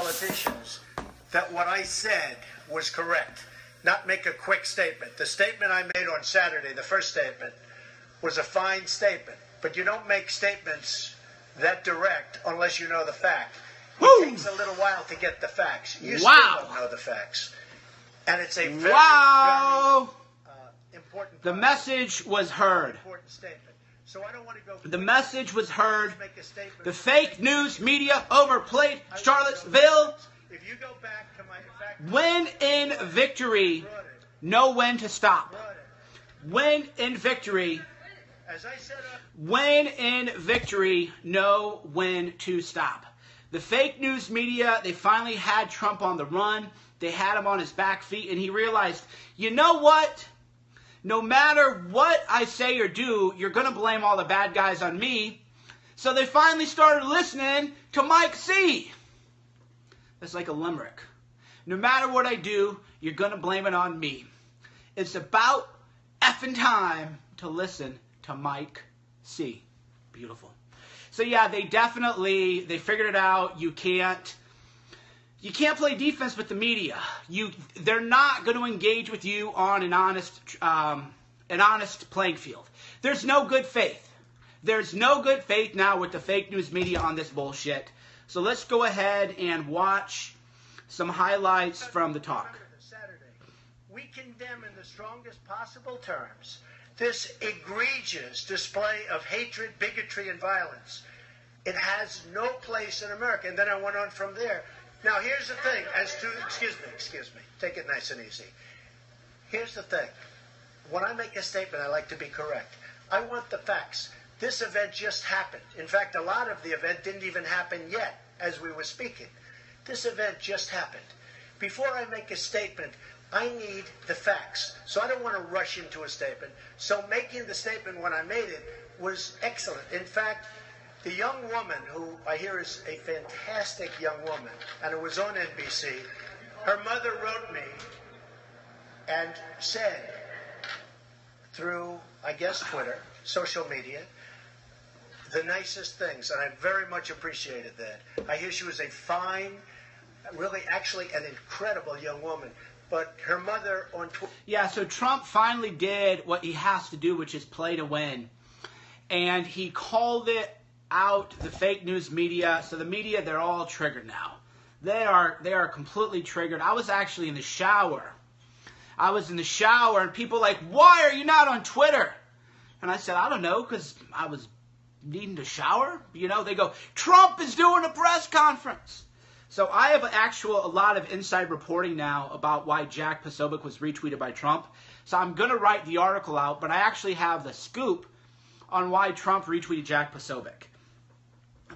politicians that what I said was correct, not make a quick statement. The statement I made on Saturday, the first statement, was a fine statement. But you don't make statements that direct unless you know the fact. It takes a little while to get the facts. You still don't know the facts. And it's a very, very important. The message was heard. Important statement. So I don't want to go. The message was heard. The fake news media overplayed Charlottesville. If you go back to my fact, when in victory, know when to stop. When in victory, as I said, when in victory, know when to stop. The fake news media, they finally had Trump on the run. They had him on his back feet, and he realized, you know what? No matter what I say or do, you're going to blame all the bad guys on me. So they finally started listening to Mike C. It's like a limerick. No matter what I do, you're going to blame it on me. It's about effing time to listen to Mike C. Beautiful. So yeah, they figured it out. You can't play defense with the media. They're not going to engage with you on an honest playing field. There's no good faith. There's no good faith now with the fake news media on this bullshit. So let's go ahead and watch some highlights from the talk. We condemn in the strongest possible terms this egregious display of hatred, bigotry, and violence. It has no place in America. And then I went on from there. Now, here's the thing. Excuse me. Take it nice and easy. Here's the thing. When I make a statement, I like to be correct. I want the facts. This event just happened. In fact, a lot of the event didn't even happen yet as we were speaking. This event just happened. Before I make a statement, I need the facts. So I don't want to rush into a statement. So making the statement when I made it was excellent. In fact, the young woman, who I hear is a fantastic young woman, and it was on NBC, her mother wrote me and said, through, I guess, Twitter, social media, the nicest things, and I very much appreciated that. I hear she was a fine, really, actually, an incredible young woman. But her mother on Twitter... Yeah, so Trump finally did what he has to do, which is play to win. And he called it out, the fake news media. So the media, they're all triggered now. They are completely triggered. I was actually in the shower. And people like, why are you not on Twitter? And I said, I don't know, because I was needing to shower. You know, they go, Trump is doing a press conference. So I have a lot of inside reporting now about why Jack Posobiec was retweeted by Trump. So I'm going to write the article out, but I actually have the scoop on why Trump retweeted Jack Posobiec.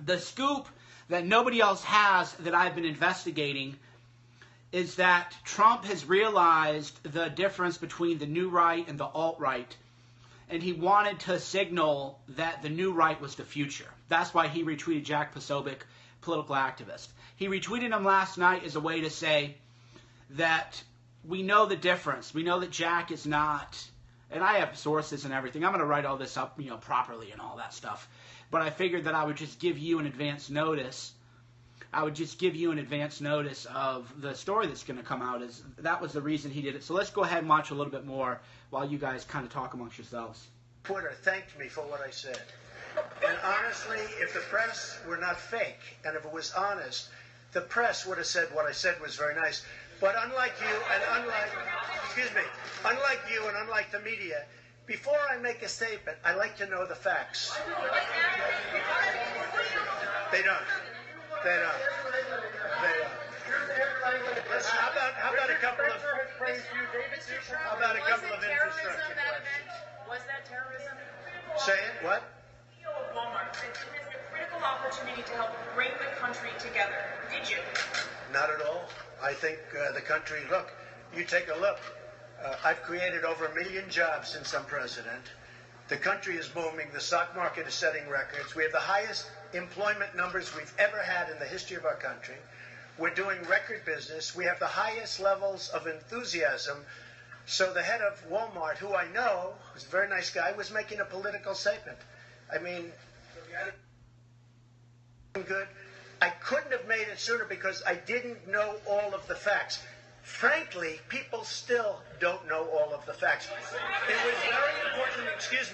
The scoop that nobody else has that I've been investigating is that Trump has realized the difference between the new right and the alt-right, and he wanted to signal that the new right was the future. That's why he retweeted Jack Posobiec, political activist. He retweeted him last night as a way to say that we know the difference. We know that Jack is not, and I have sources and everything. I'm going to write all this up, properly and all that stuff. But I figured that I would just give you an advance notice. Of the story that's going to come out. That was the reason he did it. So let's go ahead and watch a little bit more while you guys kind of talk amongst yourselves. Twitter thanked me for what I said. And honestly, if the press were not fake, and if it was honest, the press would have said what I said was very nice. But unlike you and unlike the media, before I make a statement, I like to know the facts. They don't. Listen, how about a couple of infrastructure questions? Was that terrorism? Say it. What? Walmart said he has a critical opportunity to help bring the country together. Did you? Not at all. I think the country, look, you take a look. I've created over 1 million jobs since I'm president. The country is booming. The stock market is setting records. We have the highest employment numbers we've ever had in the history of our country. We're doing record business. We have the highest levels of enthusiasm. So the head of Walmart, who I know, who's a very nice guy, was making a political statement. I mean, good. I couldn't have made it sooner because I didn't know all of the facts. Frankly, people still don't know all of the facts. It was very important, excuse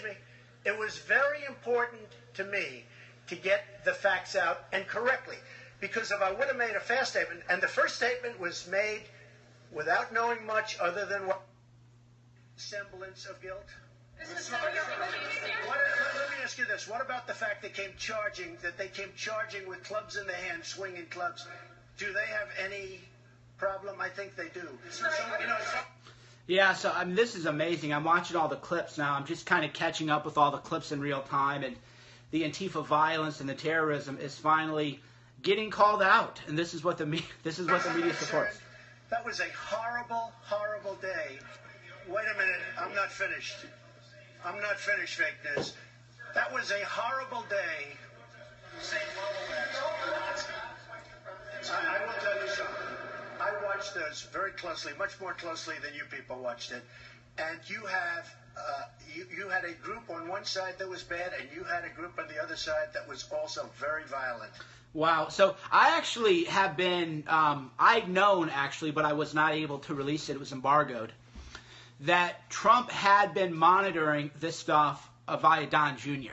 me, it was very important to me to get the facts out and correctly. Because if I would have made a fast statement, and the first statement was made without knowing much other than what semblance of guilt. Let me ask you this. What about the fact they came charging with clubs in their hands, swinging clubs? Do they have any problem? I think they do. Yeah, so I mean, this is amazing. I'm watching all the clips now. I'm just kind of catching up with all the clips in real time, and the Antifa violence and the terrorism is finally getting called out, and this is what the media supports. That was a horrible, horrible day. Wait a minute, I'm not finished, fake news. That was a horrible day. I will tell you something. I watched this very closely, much more closely than you people watched it. And you have, you had a group on one side that was bad, and you had a group on the other side that was also very violent. Wow. So I actually have been, I'd known actually, but I was not able to release it. It was embargoed. That Trump had been monitoring this stuff via Don Jr.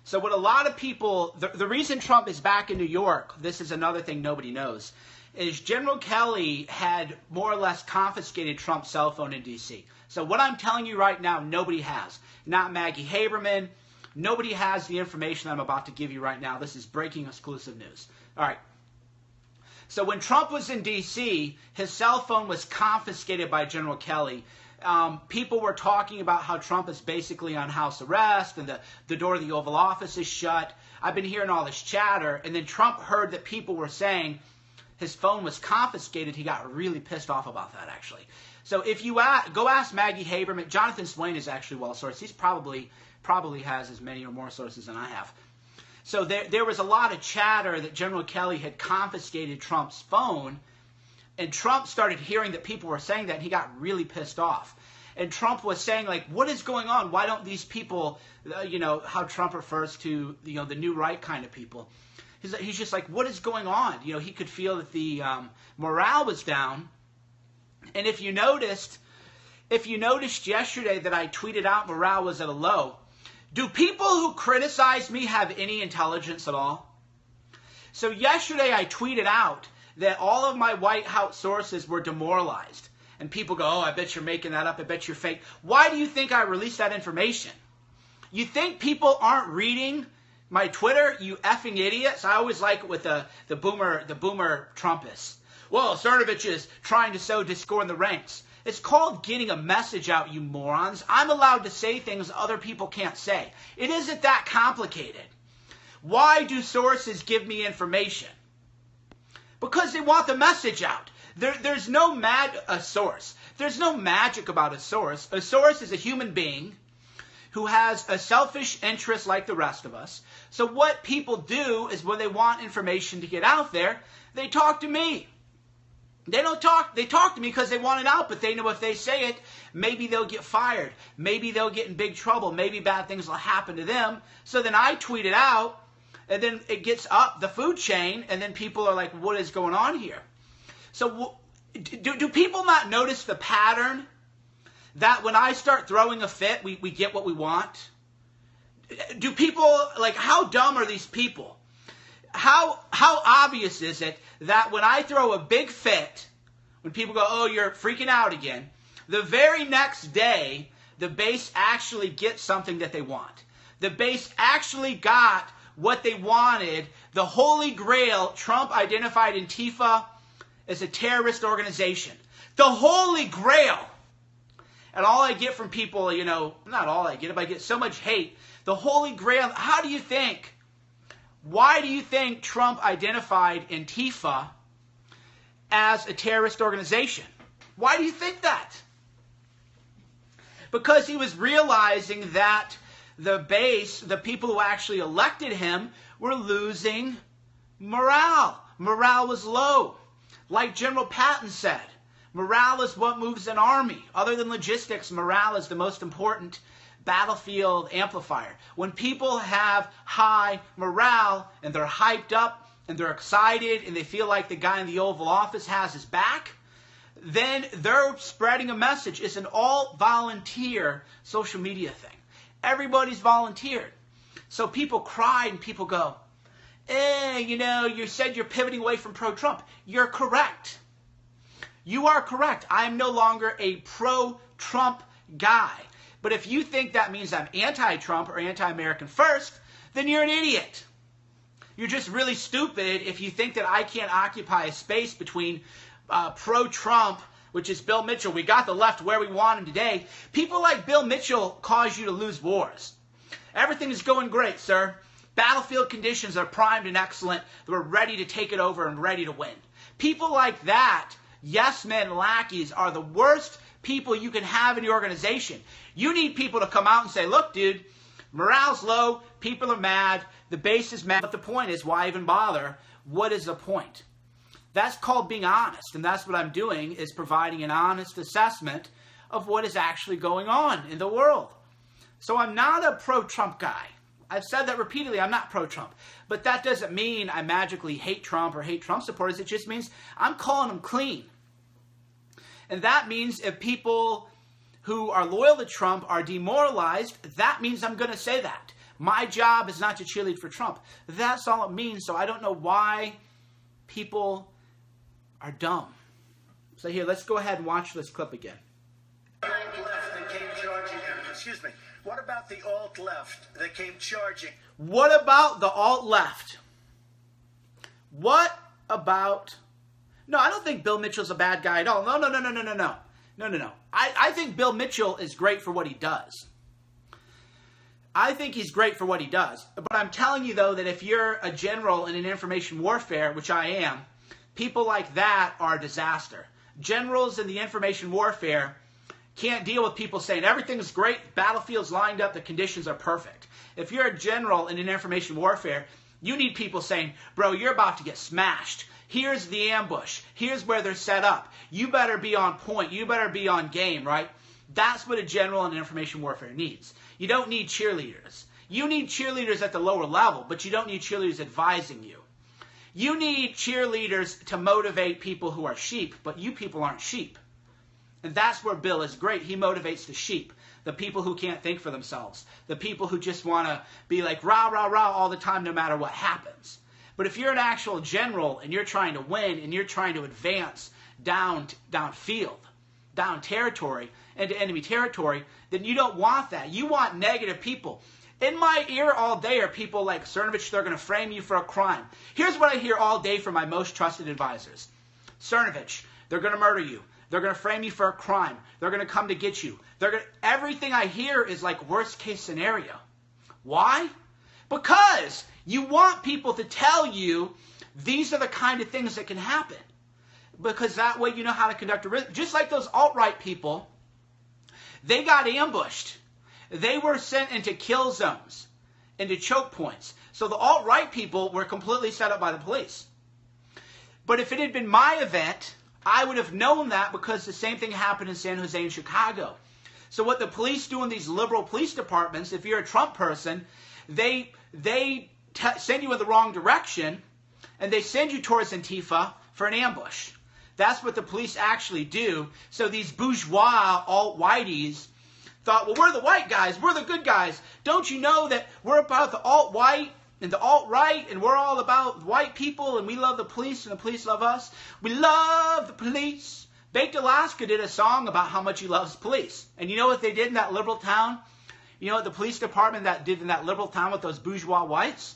So what a lot of people, the reason Trump is back in New York, this is another thing nobody knows, is General Kelly had more or less confiscated Trump's cell phone in D.C. So what I'm telling you right now, nobody has. Not Maggie Haberman. Nobody has the information I'm about to give you right now. This is breaking exclusive news. All right. So when Trump was in D.C., his cell phone was confiscated by General Kelly. People were talking about how Trump is basically on house arrest and the door of the Oval Office is shut. I've been hearing all this chatter. And then Trump heard that people were saying his phone was confiscated. He got really pissed off about that, actually. So if you go ask Maggie Haberman, Jonathan Swain is actually well-sourced. He's probably has as many or more sources than I have. So there was a lot of chatter that General Kelly had confiscated Trump's phone, and Trump started hearing that people were saying that, and he got really pissed off. And Trump was saying, like, what is going on? Why don't these people, how Trump refers to, the new right kind of people. He's just like, what is going on? He could feel that the morale was down. And if you noticed yesterday that I tweeted out morale was at a low, do people who criticize me have any intelligence at all? So yesterday I tweeted out that all of my White House sources were demoralized. And people go, oh, I bet you're making that up. I bet you're fake. Why do you think I released that information? You think people aren't reading my Twitter, you effing idiots? I always like it with the boomer Trumpists. Well, Cernovich is trying to sow discord in the ranks. It's called getting a message out, you morons. I'm allowed to say things other people can't say. It isn't that complicated. Why do sources give me information? Because they want the message out. There's no source. There's no magic about a source. A source is a human being who has a selfish interest like the rest of us. So what people do is when they want information to get out there, they talk to me. They talk to me because they want it out, but they know if they say it, maybe they'll get fired. Maybe they'll get in big trouble. Maybe bad things will happen to them. So then I tweet it out, and then it gets up the food chain, and then people are like, what is going on here? So do people not notice the pattern that when I start throwing a fit, we get what we want? Do people, like, how dumb are these people? How obvious is it that when I throw a big fit, when people go, oh, you're freaking out again, the very next day, the base actually gets something that they want. The base actually got what they wanted. The Holy Grail, Trump identified Antifa as a terrorist organization. The Holy Grail. And all I get from people, not all I get, if I get so much hate, the Holy Grail, how do you think? Why do you think Trump identified Antifa as a terrorist organization? Why do you think that? Because he was realizing that the base, the people who actually elected him, were losing morale. Morale was low. Like General Patton said, morale is what moves an army. Other than logistics, morale is the most important battlefield amplifier. When people have high morale and they're hyped up, and they're excited and they feel like the guy in the Oval Office has his back, then they're spreading a message. It's an all-volunteer social media thing. Everybody's volunteered. So people cry and people go, you said you're pivoting away from pro-Trump. You're correct. You are correct. I am no longer a pro-Trump guy. But if you think that means I'm anti-Trump or anti-American first, then you're an idiot. You're just really stupid if you think that I can't occupy a space between pro-Trump, which is Bill Mitchell. We got the left where we want him today. People like Bill Mitchell cause you to lose wars. Everything is going great, sir. Battlefield conditions are primed and excellent. We're ready to take it over and ready to win. People like that, yes men lackeys, are the worst people you can have in your organization. You need people to come out and say, look, dude, morale's low, people are mad, the base is mad. But the point is, why even bother? What is the point? That's called being honest, and that's what I'm doing, is providing an honest assessment of what is actually going on in the world. So I'm not a pro-Trump guy. I've said that repeatedly. I'm not pro-Trump. But that doesn't mean I magically hate Trump or hate Trump supporters. It just means I'm calling them clean. And that means if people who are loyal to Trump are demoralized, that means I'm going to say that. My job is not to cheerlead for Trump. That's all it means. So I don't know why people are dumb. So here, let's go ahead and watch this clip again. Left that came charging. Excuse me. What about the alt-left that came charging? What about the alt-left? What about... No, I don't think Bill Mitchell's a bad guy at all. No. I think Bill Mitchell is great for what he does. I think he's great for what he does. But I'm telling you, though, that if you're a general in an information warfare, which I am, people like that are a disaster. Generals in the information warfare can't deal with people saying everything's great, battlefield's lined up, the conditions are perfect. If you're a general in an information warfare, you need people saying, bro, you're about to get smashed. Here's the ambush. Here's where they're set up. You better be on point. You better be on game, right? That's what a general in information warfare needs. You don't need cheerleaders. You need cheerleaders at the lower level, but you don't need cheerleaders advising you. You need cheerleaders to motivate people who are sheep, but you people aren't sheep. And that's where Bill is great. He motivates the sheep, the people who can't think for themselves, the people who just want to be like rah, rah, rah all the time no matter what happens. But if you're an actual general and you're trying to win and you're trying to advance downfield, down territory, into enemy territory, then you don't want that. You want negative people. In my ear all day are people like Cernovich, they're going to frame you for a crime. Here's what I hear all day from my most trusted advisors. Cernovich, they're going to murder you. They're going to frame you for a crime. They're going to come to get you. Everything I hear is like worst case scenario. Why? Because you want people to tell you these are the kind of things that can happen. Because that way you know how to conduct a risk. Just like those alt-right people, they got ambushed. They were sent into kill zones, into choke points. So the alt-right people were completely set up by the police. But if it had been my event, I would have known that because the same thing happened in San Jose and Chicago. So what the police do in these liberal police departments, if you're a Trump person, they send you in the wrong direction, and they send you towards Antifa for an ambush. That's what the police actually do. So these bourgeois alt-whiteys thought, well, we're the white guys, we're the good guys. Don't you know that we're about the alt-white and the alt-right, and we're all about white people, and we love the police, and the police love us. We love the police. Baked Alaska did a song about how much he loves police. And you know what they did in that liberal town? You know what the police department that did in that liberal town with those bourgeois whites?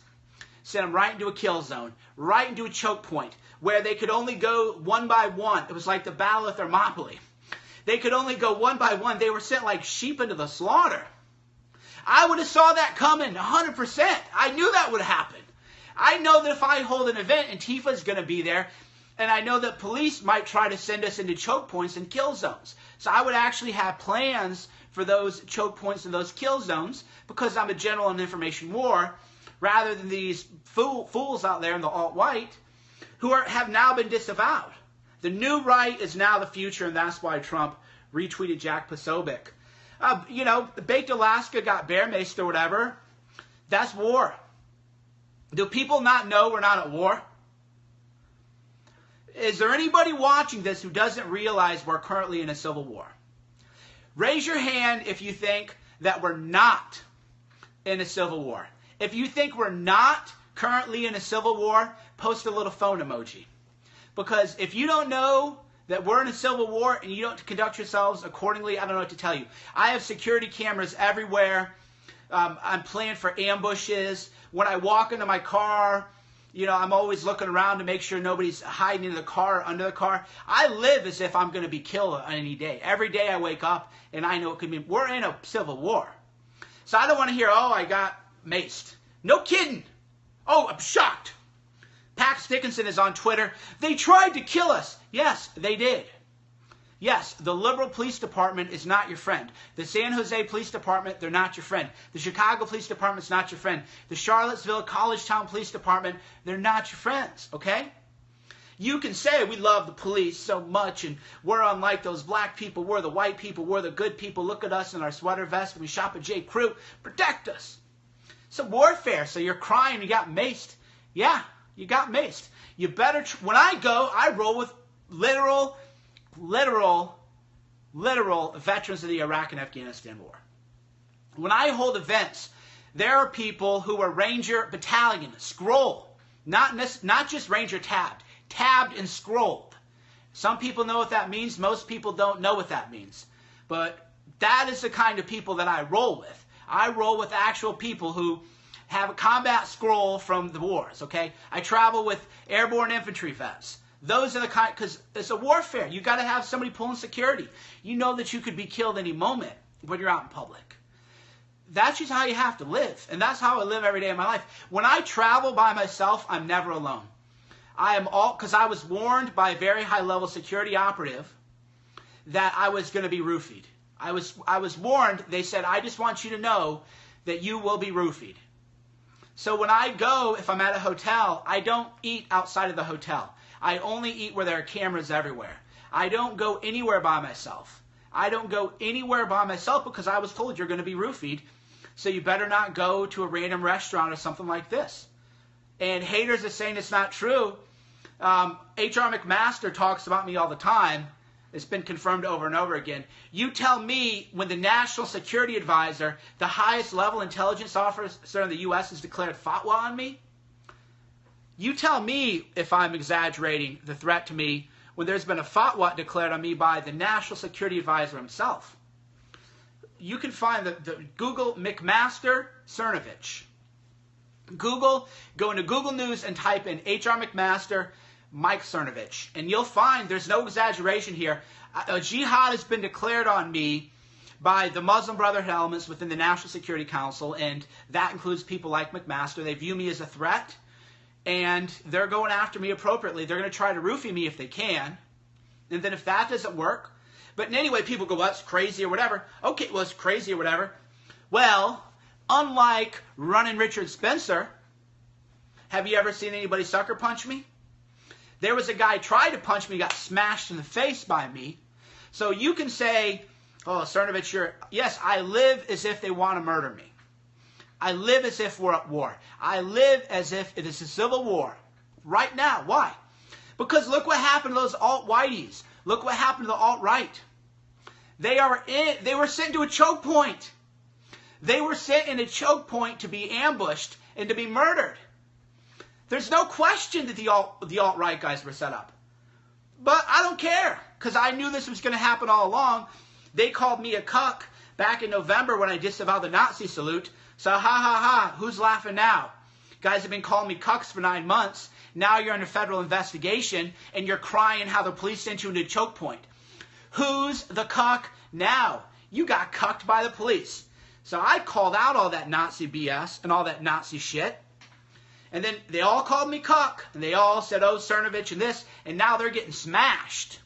Sent them right into a kill zone, right into a choke point, where they could only go one by one. It was like the Battle of Thermopylae. They could only go one by one. They were sent like sheep into the slaughter. I would have saw that coming 100%. I knew that would happen. I know that if I hold an event, Antifa's going to be there, and I know that police might try to send us into choke points and kill zones. So I would actually have plans for those choke points and those kill zones because I'm a general in information war, rather than these fools out there in the alt-white who have now been disavowed. The new right is now the future, and that's why Trump retweeted Jack Posobiec. Baked Alaska got bear-maced or whatever. That's war. Do people not know we're not at war? Is there anybody watching this who doesn't realize we're currently in a civil war? Raise your hand if you think that we're not in a civil war. If you think we're not currently in a civil war, post a little phone emoji. Because if you don't know that we're in a civil war and you don't conduct yourselves accordingly, I don't know what to tell you. I have security cameras everywhere. I'm planning for ambushes. When I walk into my car, you know, I'm always looking around to make sure nobody's hiding in the car or under the car. I live as if I'm going to be killed on any day. Every day I wake up and I know it could be. We're in a civil war. So I don't want to hear, oh, I got maced. No kidding. Oh, I'm shocked. Pax Dickinson is on Twitter. They tried to kill us. Yes, they did. Yes, the liberal police department is not your friend. The San Jose Police Department, they're not your friend. The Chicago Police Department's not your friend. The Charlottesville Collegetown Police Department, they're not your friends, okay? You can say we love the police so much and we're unlike those black people, we're the white people, we're the good people. Look at us in our sweater vests when we shop at J. Crew. Protect us. It's a warfare, so you're crying you got maced. Yeah, you got maced. You better, when I go, I roll with literal veterans of the Iraq and Afghanistan war. When I hold events, there are people who are Ranger Battalion, scroll, not just Ranger tabbed and scrolled. Some people know what that means. Most people don't know what that means. But that is the kind of people that I roll with. I roll with actual people who have a combat scroll from the wars, okay? I travel with airborne infantry vets. Those are the kind, because it's a warfare. You got to have somebody pulling security. You know that you could be killed any moment when you're out in public. That's just how you have to live. And that's how I live every day of my life. When I travel by myself, I'm never alone. Because I was warned by a very high-level security operative that I was going to be roofied. I was warned. They said, I just want you to know that you will be roofied. So when I go, if I'm at a hotel, I don't eat outside of the hotel. I only eat where there are cameras everywhere. I don't go anywhere by myself. I don't go anywhere by myself because I was told you're going to be roofied. So you better not go to a random restaurant or something like this. And haters are saying it's not true. H.R. McMaster talks about me all the time. It's been confirmed over and over again. You tell me when the National Security Advisor, the highest level intelligence officer in the U.S., has declared fatwa on me. You tell me if I'm exaggerating the threat to me when there's been a fatwa declared on me by the National Security Advisor himself. You can find the Google McMaster Cernovich. Go into Google News and type in H.R. McMaster, Mike Cernovich, and you'll find there's no exaggeration here. A jihad has been declared on me by the Muslim Brotherhood elements within the National Security Council, and that includes people like McMaster. They view me as a threat, and they're going after me appropriately. They're going to try to roofie me if they can, and then if that doesn't work, but anyway, people go, well, that's crazy or whatever. Okay, well, it's crazy or whatever. Well, unlike Runnin' Richard Spencer, have you ever seen anybody sucker punch me? There was a guy tried to punch me, got smashed in the face by me. So you can say, oh, Cernovich, yes, I live as if they want to murder me. I live as if we're at war. I live as if it is a civil war. Right now. Why? Because look what happened to those alt-whiteys. Look what happened to the alt-right. They were sent to a choke point. They were sent in a choke point to be ambushed and to be murdered. There's no question that the alt-right guys were set up. But I don't care, because I knew this was going to happen all along. They called me a cuck back in November when I disavowed the Nazi salute. So who's laughing now? Guys have been calling me cucks for 9 months. Now you're under federal investigation, and you're crying how the police sent you into a choke point. Who's the cuck now? You got cucked by the police. So I called out all that Nazi BS and all that Nazi shit. And then they all called me cuck. And they all said, oh, Cernovich and this. And now they're getting smashed.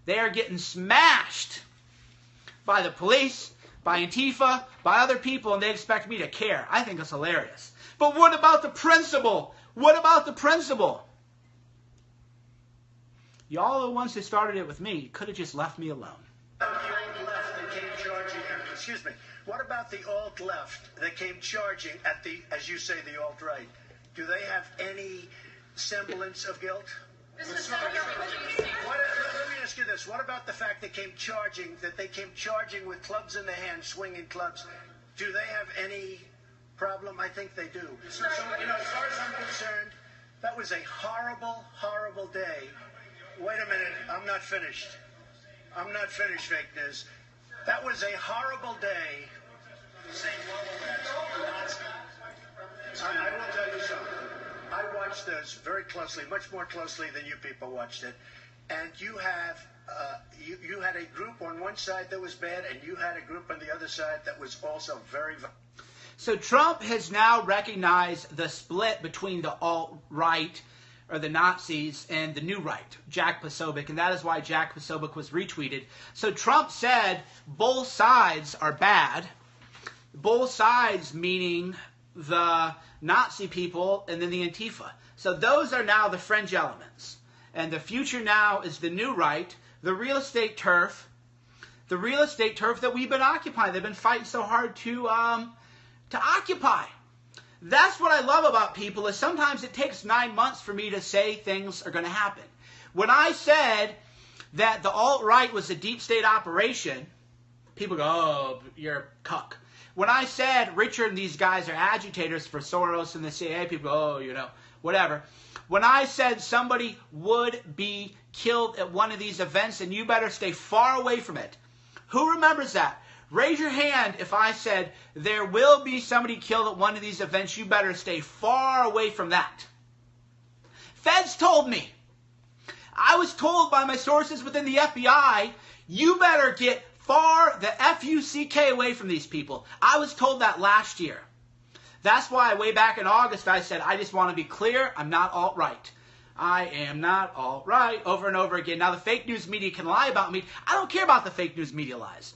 They are getting smashed by the police, by Antifa, by other people. And they expect me to care. I think it's hilarious. But what about the principle? What about the principle? Y'all are the ones who started it with me. Could have just left me alone. Excuse me. What about the alt-left that came charging at the, as you say, the alt-right? Do they have any semblance of guilt? This was not your police. Let me ask you this. What about the fact that they came charging with clubs in their hands, swinging clubs? Do they have any problem? I think they do. So, as far as I'm concerned, that was a horrible, horrible day. Wait a minute. I'm not finished. Fake news. That was a horrible day. I will tell you something. I watched this very closely, much more closely than you people watched it. And you have, you had a group on one side that was bad, and you had a group on the other side that was also very. So Trump has now recognized the split between the alt-right, or the Nazis, and the new right, Jack Posobiec, and that is why Jack Posobiec was retweeted. So Trump said both sides are bad. Both sides meaning the Nazi people and then the Antifa. So those are now the fringe elements. And the future now is the new right, the real estate turf that we've been occupying. They've been fighting so hard to occupy. That's what I love about people, is sometimes it takes 9 months for me to say things are going to happen. When I said that the alt-right was a deep state operation, people go, oh, you're a cuck. When I said Richard and these guys are agitators for Soros and the CIA, people go, oh, whatever. When I said somebody would be killed at one of these events and you better stay far away from it. Who remembers that? Raise your hand if I said there will be somebody killed at one of these events, you better stay far away from that. Feds told me. I was told by my sources within the FBI, you better get the F-U-C-K away from these people. I was told that last year. That's why way back in August I said, I just want to be clear, I'm not alt-right. I am not alt-right, over and over again. Now the fake news media can lie about me. I don't care about the fake news media lies.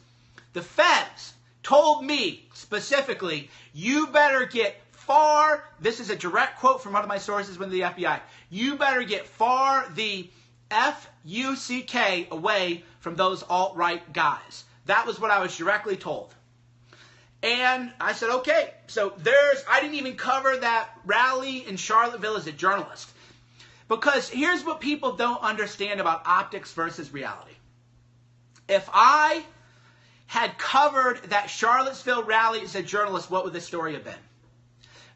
The feds told me specifically, you better get far, this is a direct quote from one of my sources within the FBI, you better get far the F-U-C-K away from those alt-right guys. That was what I was directly told. And I said, okay, so I didn't even cover that rally in Charlottesville as a journalist. Because here's what people don't understand about optics versus reality. If I had covered that Charlottesville rally as a journalist, what would the story have been?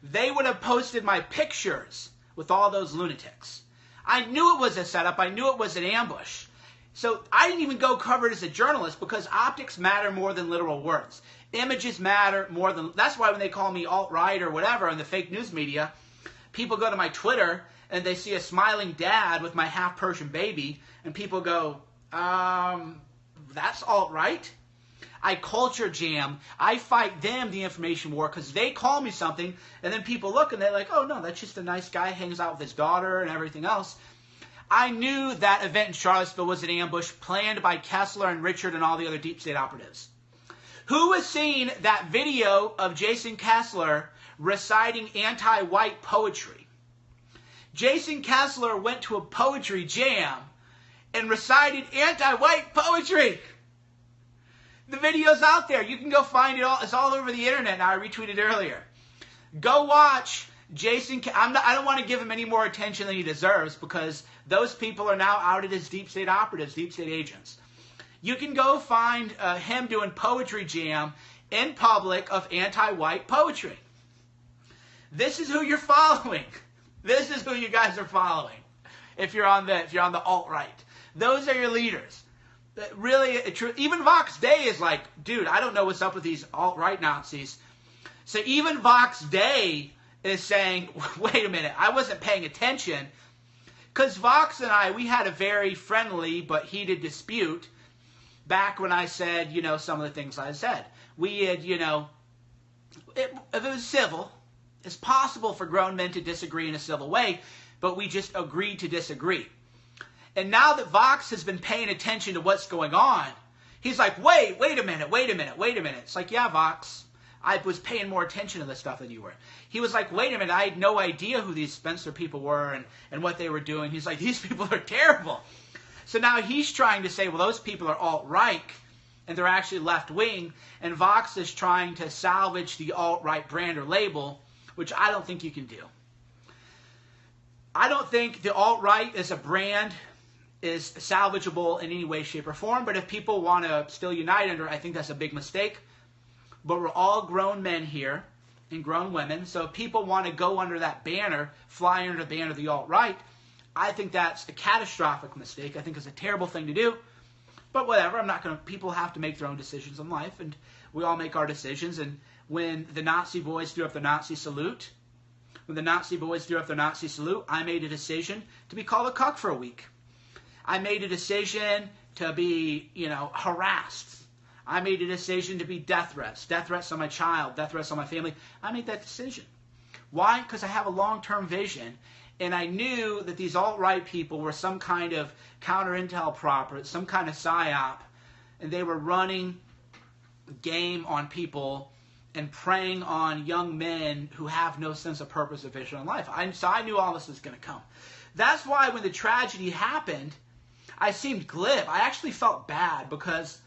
They would have posted my pictures with all those lunatics. I knew it was a setup. I knew it was an ambush. So I didn't even go cover it as a journalist because optics matter more than literal words. Images matter more than... That's why when they call me alt-right or whatever in the fake news media, people go to my Twitter and they see a smiling dad with my half-Persian baby and people go, that's alt-right? I culture jam. I fight them, the information war, because they call me something, and then people look and they're like, oh, no, that's just a nice guy, hangs out with his daughter and everything else. I knew that event in Charlottesville was an ambush planned by Kessler and Richard and all the other deep state operatives. Who has seen that video of Jason Kessler reciting anti-white poetry? Jason Kessler went to a poetry jam and recited anti-white poetry. The video's out there. You can go find it all. It's all over the internet now. I retweeted earlier. Go watch Jason. I don't want to give him any more attention than he deserves because those people are now outed as deep state operatives, deep state agents. You can go find him doing poetry jam in public of anti-white poetry. This is who you're following. This is who you guys are following. If you're on the alt-right, those are your leaders. Really, even Vox Day is like, dude, I don't know what's up with these alt-right Nazis. So even Vox Day is saying, wait a minute, I wasn't paying attention. Because Vox and I, we had a very friendly but heated dispute back when I said, some of the things I said. We had, if it was civil, it's possible for grown men to disagree in a civil way, but we just agreed to disagree. And now that Vox has been paying attention to what's going on, he's like, wait a minute. It's like, yeah, Vox, I was paying more attention to this stuff than you were. He was like, wait a minute, I had no idea who these Spencer people were and what they were doing. He's like, these people are terrible. So now he's trying to say, well, those people are alt-right, and they're actually left-wing, and Vox is trying to salvage the alt-right brand or label, which I don't think you can do. I don't think the alt-right as a brand is salvageable in any way, shape, or form. But if people want to still unite under it, I think that's a big mistake. But we're all grown men here and grown women. So if people want to go under that banner, fly under the banner of the alt-right, I think that's a catastrophic mistake. I think it's a terrible thing to do. But whatever, I'm not going to, people have to make their own decisions in life, and we all make our decisions. And when the Nazi boys threw up the Nazi salute, I made a decision to be called a cuck for a week. I made a decision to be, harassed. I made a decision to be death threats on my child, death threats on my family. I made that decision. Why? Because I have a long-term vision, and I knew that these alt-right people were some kind of counter-intel prop, some kind of psyop, and they were running game on people and preying on young men who have no sense of purpose or vision in life. So I knew all this was going to come. That's why when the tragedy happened, I seemed glib. I actually felt bad because,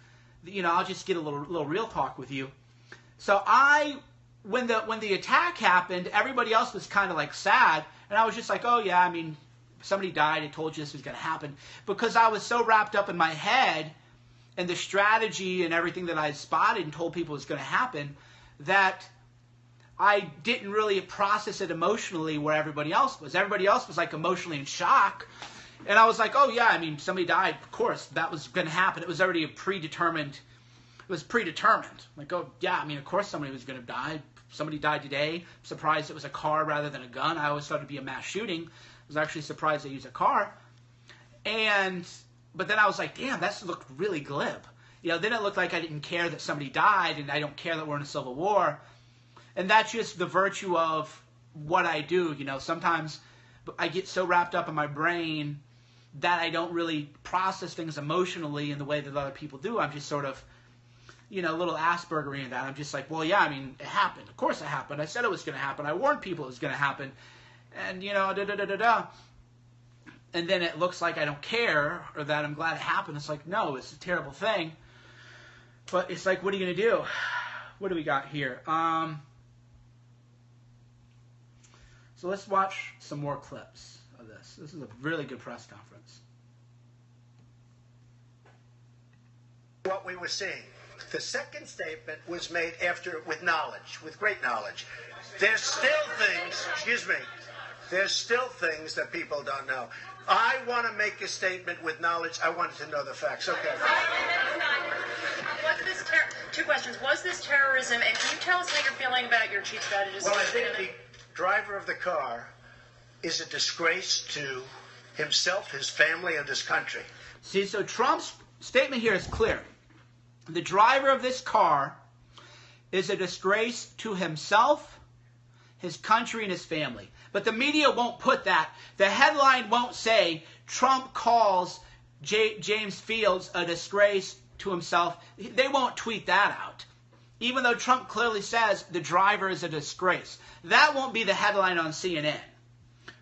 I'll just get a little real talk with you. So when the attack happened, everybody else was kind of like sad, and I was just like, oh yeah, somebody died. I told you this was going to happen, because I was so wrapped up in my head and the strategy and everything that I spotted and told people was going to happen, that I didn't really process it emotionally where everybody else was. Everybody else was like emotionally in shock. And I was like, oh yeah, somebody died. Of course, that was going to happen. It was already predetermined. Like, oh yeah, of course somebody was going to die. Somebody died today. I'm surprised it was a car rather than a gun. I always thought it'd be a mass shooting. I was actually surprised they used a car. But then I was like, damn, that looked really glib. Then it looked like I didn't care that somebody died, and I don't care that we're in a civil war. And that's just the virtue of what I do. Sometimes I get so wrapped up in my brain that I don't really process things emotionally in the way that other people do. I'm just sort of, a little Asperger in that. I'm just like, well, yeah, it happened. Of course it happened. I said it was going to happen. I warned people it was going to happen. And, da-da-da-da-da. And then it looks like I don't care or that I'm glad it happened. It's like, no, it's a terrible thing. But it's like, what are you going to do? What do we got here? So let's watch some more clips of this. This is a really good press conference. What we were seeing. The second statement was made with knowledge, with great knowledge. There's still things that people don't know. I want to make a statement with knowledge. I wanted to know the facts. Okay. Two questions. Was this terrorism? And can you tell us how you're feeling about your chief strategist? Well, I think the driver of the car is a disgrace to himself, his family, and his country. See, so Trump's statement here is clear. The driver of this car is a disgrace to himself, his country, and his family. But the media won't put that. The headline won't say Trump calls James Fields a disgrace to himself. They won't tweet that out. Even though Trump clearly says the driver is a disgrace. That won't be the headline on CNN,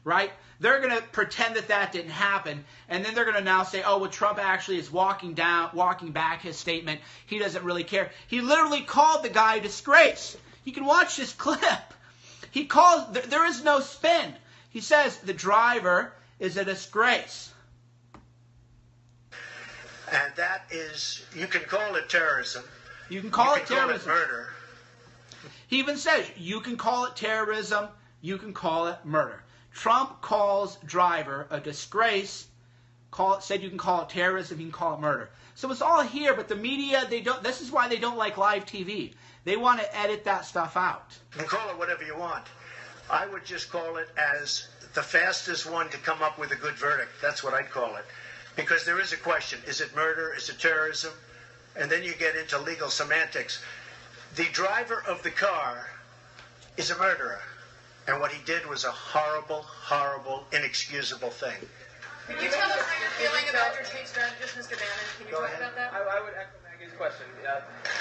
right? They're going to pretend that didn't happen, and then they're going to now say, oh, well, Trump actually is walking back his statement. He doesn't really care. He literally called the guy a disgrace. You can watch this clip. He calls, there is no spin. He says the driver is a disgrace. And that is, you can call it terrorism. You can call it terrorism. Call it murder. He even says, you can call it terrorism, you can call it murder. Trump calls driver a disgrace, said you can call it terrorism, you can call it murder. So it's all here, but the media, this is why they don't like live TV. They want to edit that stuff out. You can call it whatever you want. I would just call it as the fastest one to come up with a good verdict. That's what I'd call it. Because there is a question. Is it murder? Is it terrorism? And then you get into legal semantics. The driver of the car is a murderer. And what he did was a horrible, horrible, inexcusable thing. Can you tell us how you're feeling about your chief strategist, Mr. Bannon? Can you talk about that? I would echo Maggie's question.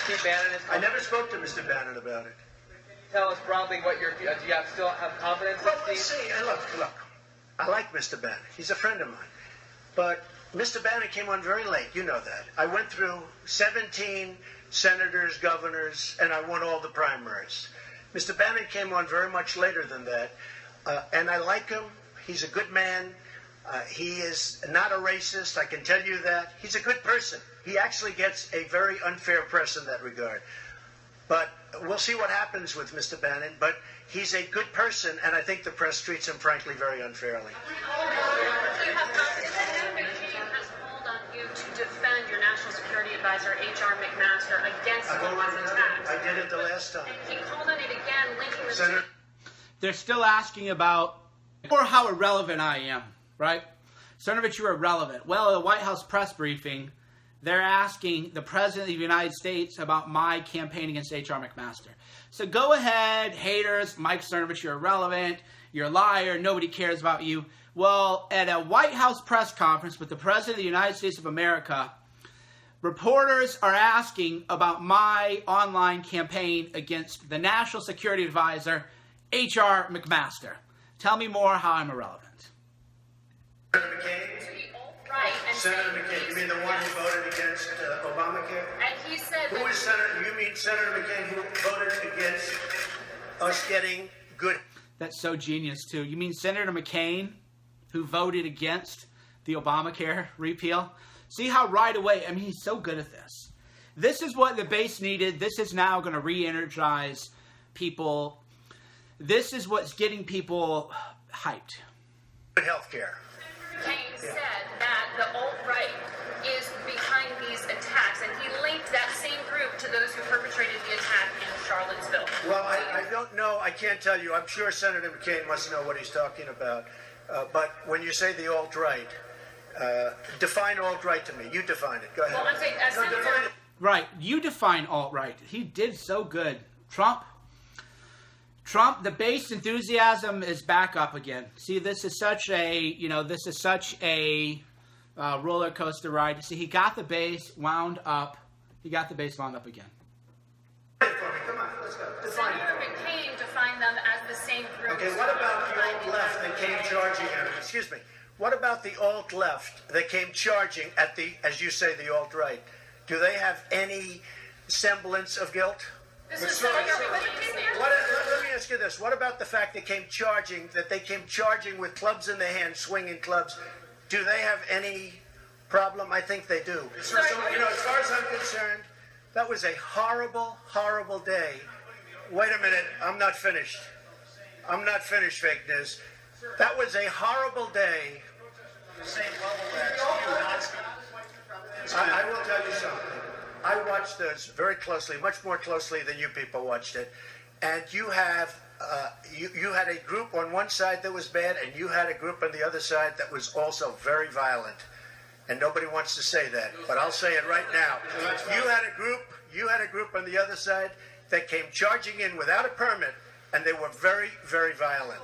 Chief Bannon is... I never spoke to Mr. Bannon about it. Tell us broadly what your... Do you still have confidence Well, in let's see. Look. I like Mr. Bannon. He's a friend of mine. But Mr. Bannon came on very late. You know that. I went through 17 senators, governors, and I won all the primaries. Mr. Bannon came on very much later than that. And I like him. He's a good man. He is not a racist, I can tell you that. He's a good person. He actually gets a very unfair press in that regard. But we'll see what happens with Mr. Bannon. But he's a good person, and I think the press treats him, frankly, very unfairly. You have McCain has called on you to defend your National Security Advisor, H.R. McMaster, against these attacks. I did it the last time. He called on it again, linking the Senator, They're still asking about or how irrelevant I am, right? Cernovich, you're irrelevant. Well, at the White House press briefing, they're asking the President of the United States about my campaign against H.R. McMaster. So go ahead, haters, Mike Cernovich, you're irrelevant, you're a liar, nobody cares about you. Well, at a White House press conference with the President of the United States of America, reporters are asking about my online campaign against the National Security Advisor, H.R. McMaster. Tell me more how I'm irrelevant. Senator McCain? Right. Senator McCain, you mean the one who voted against Obamacare? And he said Who is Senator? You mean Senator McCain who voted against us getting good? That's so genius, too. You mean Senator McCain, who voted against the Obamacare repeal? See how right away, I mean, he's so good at this. This is what the base needed. This is now going to re-energize people. This is what's getting people hyped. Good health care. McCain said that the alt-right is behind these attacks, and he linked that same group to those who perpetrated the attack in Charlottesville. Well, I don't know. I can't tell you. I'm sure Senator McCain must know what he's talking about. But when you say the alt-right, define alt-right to me. You define it. Go ahead. Well, I'm saying, as Senator... define it. Right. You define alt-right. He did so good. Trump, the base enthusiasm is back up again. See, this is such a, roller coaster ride. See, he got the base wound up. He got the base wound up again. Come on, let's go. Define it. Senator McCain defined them as the same group. Okay, what about the alt-left that came charging at him? Excuse me. What about the alt-left that came charging at the, as you say, the alt-right? Do they have any semblance of guilt? This is Senator Let me ask you this. What about the fact they came charging with clubs in their hands, swinging clubs? Do they have any problem? I think they do. So, as far as I'm concerned, that was a horrible, horrible day. Wait a minute. I'm not finished. Fake news. That was a horrible day. I will tell you something. I watched this very closely, much more closely than you people watched it. And you have, you had a group on one side that was bad, and you had a group on the other side that was also very violent. And nobody wants to say that, but I'll say it right now. You had a group on the other side that came charging in without a permit, and they were very, very violent.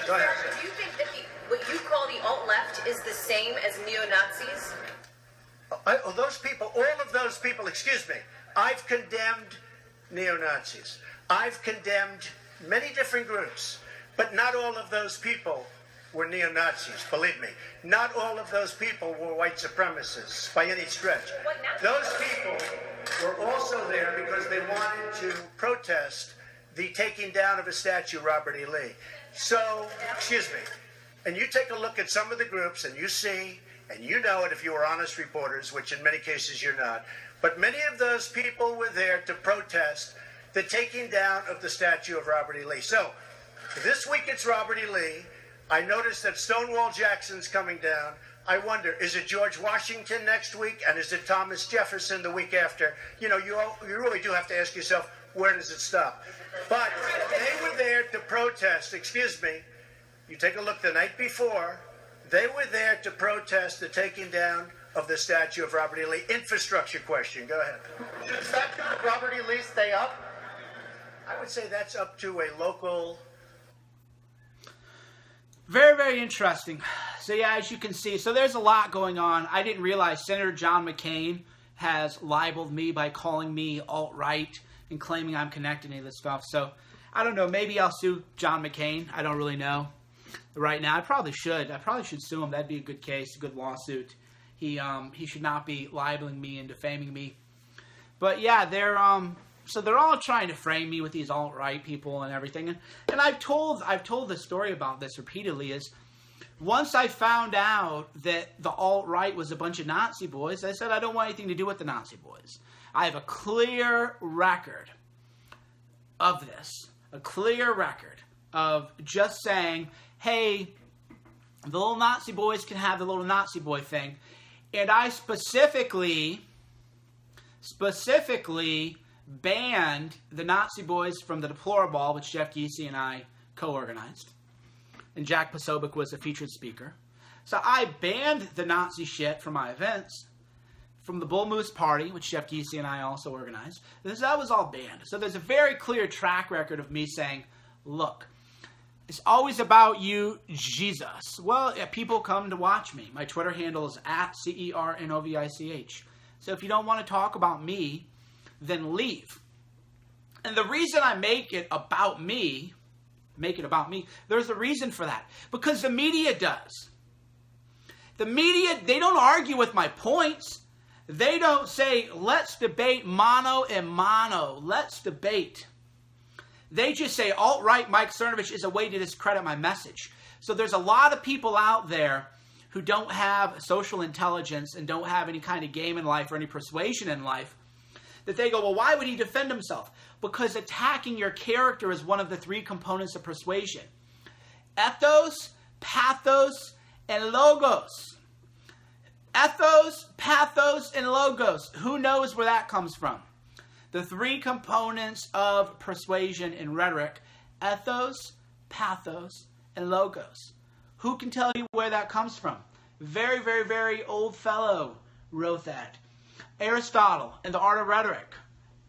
Go ahead. Do you think that what you call the alt-left is the same as neo-Nazis? All of those people, excuse me, I've condemned neo-Nazis. I've condemned many different groups, but not all of those people were neo-Nazis, believe me. Not all of those people were white supremacists by any stretch. Those people were also there because they wanted to protest the taking down of a statue, Robert E. Lee. So, excuse me, and you take a look at some of the groups and you see, and you know it if you were honest reporters, which in many cases you're not, but many of those people were there to protest the taking down of the statue of Robert E. Lee. So, this week it's Robert E. Lee. I noticed that Stonewall Jackson's coming down. I wonder, is it George Washington next week, and is it Thomas Jefferson the week after? You know, you really do have to ask yourself, where does it stop? But they were there to protest, excuse me, you take a look the night before, they were there to protest the taking down of the statue of Robert E. Lee. Infrastructure question, go ahead. Should the statue of Robert E. Lee stay up? I would say that's up to a local... Very, very interesting. So, yeah, as you can see, so there's a lot going on. I didn't realize Senator John McCain has libeled me by calling me alt-right and claiming I'm connected to any of this stuff. So, I don't know. Maybe I'll sue John McCain. I don't really know right now. I probably should. I probably should sue him. That'd be a good case, a good lawsuit. He should not be libeling me and defaming me. But, yeah, they're So they're all trying to frame me with these alt-right people and everything. And I've told the story about this repeatedly is once I found out that the alt-right was a bunch of Nazi boys, I said I don't want anything to do with the Nazi boys. I have a clear record of this. A clear record of just saying, hey, the little Nazi boys can have the little Nazi boy thing. And I specifically banned the Nazi boys from the Deplorable, which Jeff Giese and I co-organized. And Jack Posobiec was a featured speaker. So I banned the Nazi shit from my events. From the Bull Moose Party, which Jeff Giese and I also organized. That was all banned. So there's a very clear track record of me saying, look, it's always about you, Jesus. Well, people come to watch me. My Twitter handle is @CERNOVICH. So if you don't want to talk about me, then leave. And the reason I make it about me, there's a reason for that. Because the media does. The media, they don't argue with my points. They don't say, let's debate mano a mano. Let's debate. They just say, alt-right Mike Cernovich is a way to discredit my message. So there's a lot of people out there who don't have social intelligence and don't have any kind of game in life or any persuasion in life, that they go, well, why would he defend himself? Because attacking your character is one of the three components of persuasion. Ethos, pathos, and logos. Ethos, pathos, and logos. Who knows where that comes from? The three components of persuasion in rhetoric. Ethos, pathos, and logos. Who can tell you where that comes from? Very, very, very old fellow wrote that. Aristotle in The Art of Rhetoric.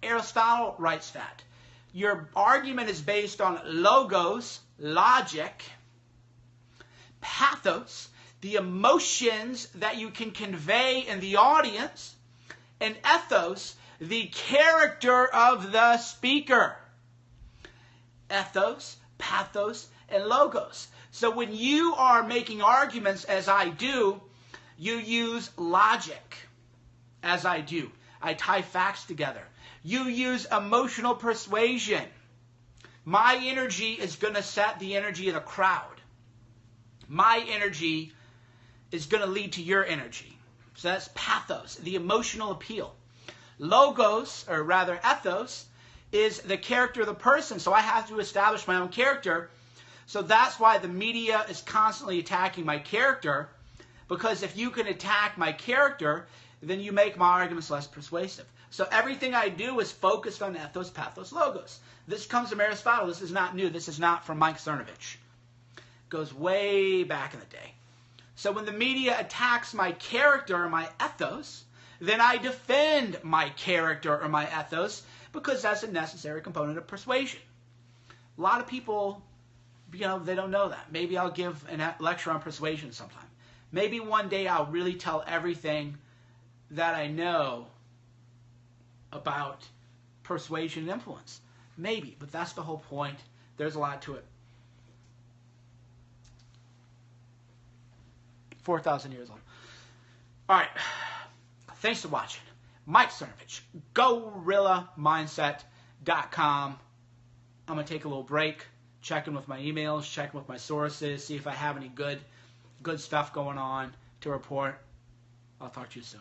Aristotle writes that. Your argument is based on logos, logic, pathos, the emotions that you can convey in the audience, and ethos, the character of the speaker. Ethos, pathos, and logos. So when you are making arguments, as I do, you use logic, as I do. I tie facts together. You use emotional persuasion. My energy is going to set the energy of the crowd. My energy is going to lead to your energy. So that's pathos, the emotional appeal. Logos, or rather ethos, is the character of the person. So I have to establish my own character. So that's why the media is constantly attacking my character. Because if you can attack my character, then you make my arguments less persuasive. So everything I do is focused on ethos, pathos, logos. This comes from Aristotle. This is not new. This is not from Mike Cernovich. It goes way back in the day. So when the media attacks my character or my ethos, then I defend my character or my ethos because that's a necessary component of persuasion. A lot of people, they don't know that. Maybe I'll give a lecture on persuasion sometime. Maybe one day I'll really tell everything that I know about persuasion and influence. Maybe, but that's the whole point. There's a lot to it. 4,000 years old. All right. Thanks for watching. Mike Cernovich, GorillaMindset.com. I'm going to take a little break, check in with my emails, check in with my sources, see if I have any good stuff going on to report. I'll talk to you soon.